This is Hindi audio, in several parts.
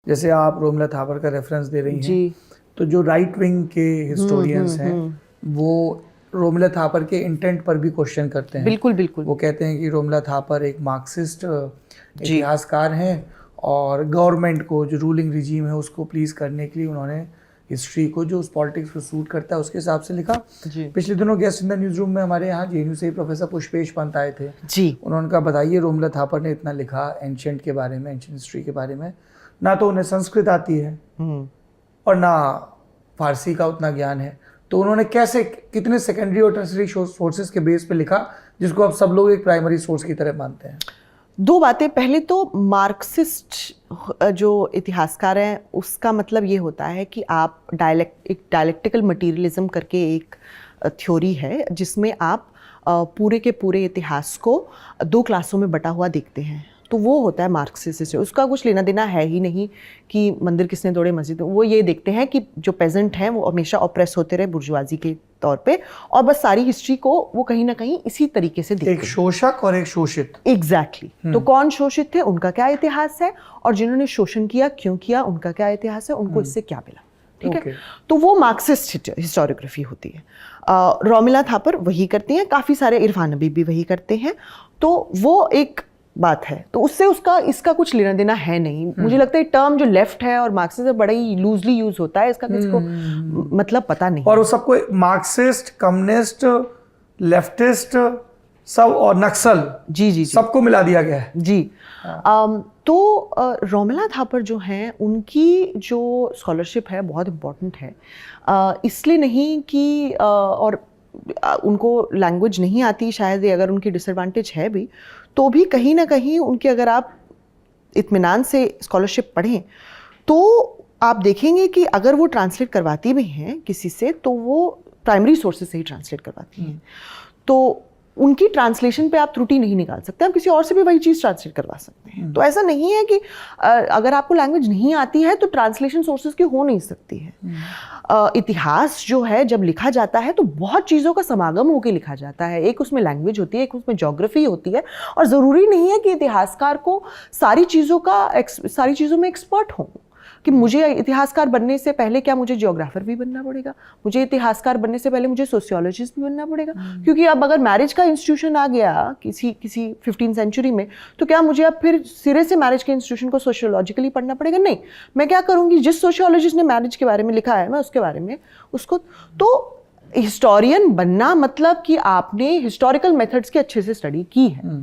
जैसे आप रोमिला थापर का रेफरेंस दे रही हैं जी। तो जो राइट विंग के हिस्टोरियंस हैं वो रोमिला थापर के इंटेंट पर भी क्वेश्चन करते हैं। बिल्कुल बिल्कुल। वो कहते हैं कि रोमिला थापर एक मार्क्सिस्ट इतिहासकार हैं और गवर्नमेंट को, जो रूलिंग रिजीम है, उसको प्लीज करने के लिए उन्होंने हिस्ट्री को, जो उस पॉलिटिक्स को सूट करता है, उसके हिसाब से लिखा। पिछले दिनों guest in the news room में हमारे यहाँ जेएनयू से प्रोफेसर पुष्पेश पंत आए थे जी। उन्होंने कहा, बताइए रोमिला थापर ने इतना लिखा एंशिएंट के बारे में, एंशिएंट हिस्ट्री के बारे में, ना तो उन्हें संस्कृत आती है और ना फारसी का उतना ज्ञान है, तो उन्होंने कैसे, कितने सेकेंडरी और टर्शियरी सोर्सेज के बेस पे लिखा जिसको अब सब लोग एक प्राइमरी सोर्स की तरह मानते हैं? दो बातें। पहले तो मार्क्सिस्ट जो इतिहासकार हैं उसका मतलब ये होता है कि आप एक डायलेक्टिकल मटीरियलिज्म करके एक थ्योरी है जिसमें आप पूरे के पूरे इतिहास को दो क्लासों में बटा हुआ देखते हैं, तो वो होता है मार्क्सिस्ट। उसका कुछ लेना देना है ही नहीं कि मंदिर किसने तोड़े मस्जिद। वो ये देखते हैं कि जो पेजेंट हैं वो हमेशा ऑप्रेस होते रहे बुर्जुआजी के तौर पे, और बस सारी हिस्ट्री को वो कहीं ना कहीं इसी तरीके से देखते हैं। एक शोषक और एक शोषित। एग्जैक्टली। तो कौन शोषित थे, उनका क्या इतिहास है, और जिन्होंने शोषण किया क्यों किया, उनका क्या इतिहास है, उनको इससे क्या मिला। ठीक है, तो वो मार्क्सिस्ट हिस्टोरियोग्राफी होती है। रोमिला थापर वही करती हैं, काफ़ी सारे इरफान नबी भी वही करते हैं, तो वो एक बात है। तो उससे इसका कुछ लेना देना है नहीं। मुझे लगता है टर्म जो लेफ्ट है और मार्क्सिस्ट बड़ा ही लूजली यूज होता है, इसका किसी को मतलब पता नहीं। और वो सबको मार्क्सिस्ट, कम्युनिस्ट, लेफ्टिस्ट सब और नक्सल जी सबको मिला दिया गया है। जी। तो रोमिला थापर जो हैं उनकी जो स्कॉलरशिप है बहुत इम्पोर्टेंट है, इसलिए नहीं कि और उनको लैंग्वेज नहीं आती शायद, अगर उनकी डिसएडवांटेज है भी तो भी कहीं ना कहीं उनकी, अगर आप इत्मीनान से स्कॉलरशिप पढ़ें तो आप देखेंगे कि अगर वो ट्रांसलेट करवाती भी हैं किसी से तो वो प्राइमरी सोर्सेज से ही ट्रांसलेट करवाती हैं, तो उनकी ट्रांसलेशन पे आप त्रुटि नहीं निकाल सकते, आप किसी और से भी वही चीज़ ट्रांसलेट करवा सकते हैं। तो ऐसा नहीं है कि अगर आपको लैंग्वेज नहीं आती है तो ट्रांसलेशन सोर्सेज की हो नहीं सकती है। इतिहास जो है जब लिखा जाता है तो बहुत चीज़ों का समागम होकर लिखा जाता है। एक उसमें लैंग्वेज होती है, एक उसमें ज्योग्राफी होती है, और ज़रूरी नहीं है कि इतिहासकार को सारी चीज़ों में एक्सपर्ट हों। कि मुझे इतिहासकार बनने से पहले क्या मुझे जियोग्राफर भी बनना पड़ेगा, मुझे इतिहासकार बनने से पहले मुझे सोशियोलॉजिस्ट भी बनना पड़ेगा? क्योंकि अब अगर मैरिज का इंस्टीट्यूशन आ गया किसी 15th सेंचुरी में, तो क्या मुझे अब फिर सिरे से मैरिज के इंस्टीट्यूशन को सोशियोलॉजिकली पढ़ना पड़ेगा? नहीं, मैं क्या करूँगी, जिस सोशियोलॉजिस्ट ने मैरिज के बारे में लिखा है मैं उसके बारे में उसको। तो हिस्टोरियन बनना मतलब कि आपने हिस्टोरिकल मेथड्स की अच्छे से स्टडी की है।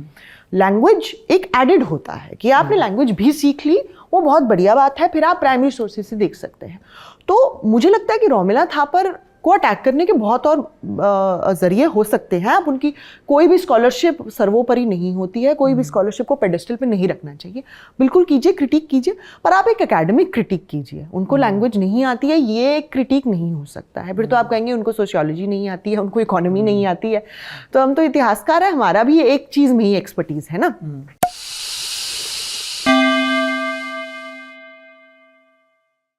लैंग्वेज एक एडेड होता है कि आपने लैंग्वेज भी सीख ली, वो बहुत बढ़िया बात है, फिर आप प्राइमरी सोर्सेज से देख सकते हैं। तो मुझे लगता है कि रोमिला थापर को अटैक करने के बहुत और जरिए हो सकते हैं। अब उनकी कोई भी स्कॉलरशिप सर्वोपरि नहीं होती है, कोई भी स्कॉलरशिप को पेडेस्टल पे नहीं रखना चाहिए। बिल्कुल कीजिए, क्रिटिक कीजिए, पर आप एक एकेडमिक क्रिटिक कीजिए। उनको लैंग्वेज नहीं आती है, ये एक क्रिटिक नहीं हो सकता है। फिर तो आप कहेंगे उनको सोशियोलॉजी नहीं आती है, उनको इकोनॉमी नहीं आती है, तो हम तो इतिहासकार है, हमारा भी एक चीज़ में ही एक्सपर्टीज़ है ना।